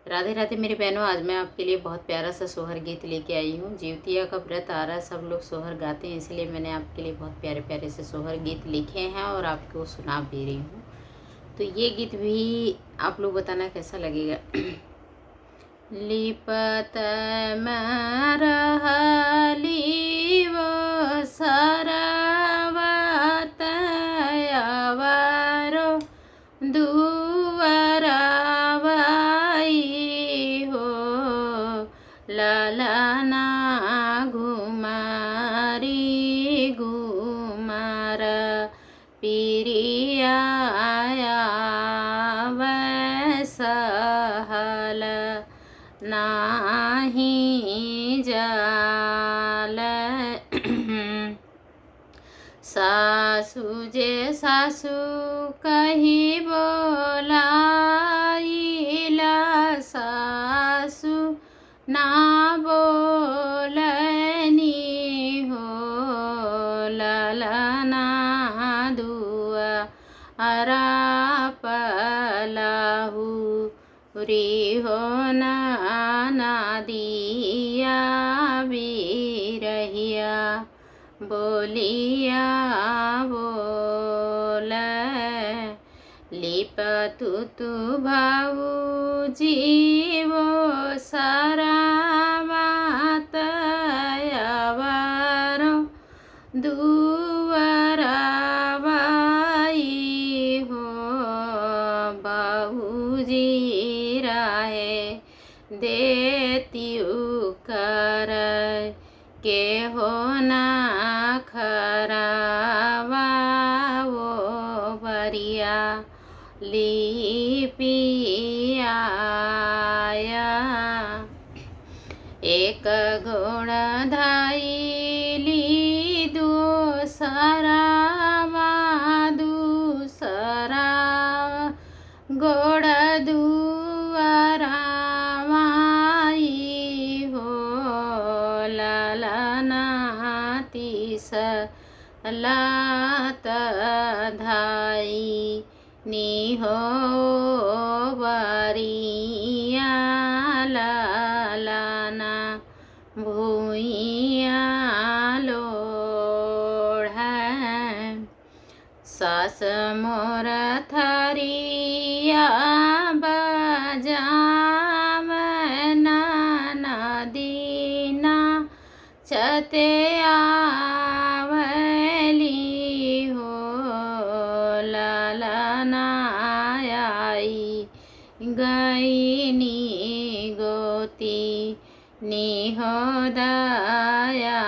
राधे राधे मेरी बहनों, आज मैं आपके लिए बहुत प्यारा सा सोहर गीत लेके आई हूँ। जिउतिया का व्रत आ रहा है, सब लोग सोहर गाते हैं, इसलिए मैंने आपके लिए बहुत प्यारे प्यारे से सोहर गीत लिखे हैं और आपको सुना भी रही हूँ। तो ये गीत भी आप लोग बताना कैसा लगेगा। लिपत में रहली वो सरवत अवरो दुवरवाई हो, ललना घुमारी घुमार पिरिया सहल नाही जाल। सासु जे सासु कही बोलाइला, सासु ना बोलनी हो, ललना दुआ अरा पलाहू री हो ना दिया बिरहिया बोलिया बोल। लिपतु तु भाऊजी वो सरावात अवरो दुवरवाई हो, बाबूजी राहे देतियु कर के हो ना खरावा वो बरिया लिपिया। एक गुण धाइली दूसरावा दूसरा गोड़ दुआरावाई हो, ललना तीस लात धाई नी हो बरिया, ललना भूइया लोढ़। सास मोर थरिया बजावना नदीना चते आवली हो, ललना आई गईनी गोती नी हो दया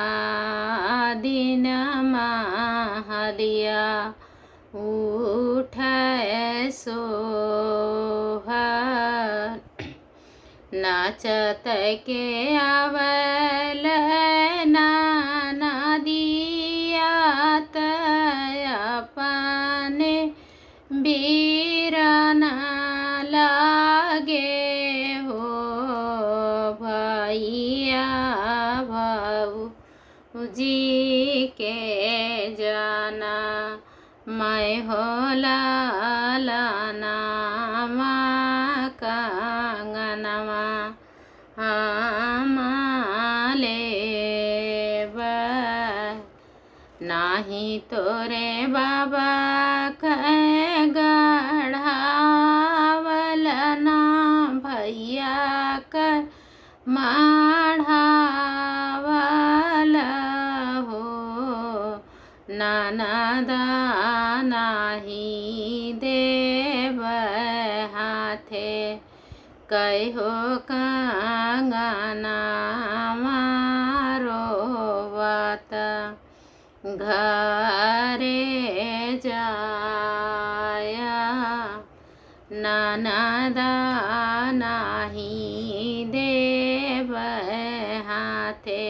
दिन महलिया उठ सोहर। नाचत के आवल नदियात अपने बीरना लागे हो, भैया भाऊजी के जाना मैं हो ललना कंगनवा लेब। नाही तोरे बाबा कह गढ़ावल ना भैया कर माढ़ावल हो, ननदा नाही देव हाथे कहो कंगना रोवत घरे जाया, ननदा नाही देव हाथे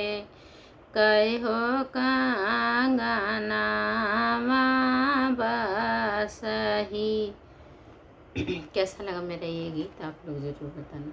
कहो कंगना बसही। कैसा लगा मेरा ये गीत आप लोग ज़रूर बताना।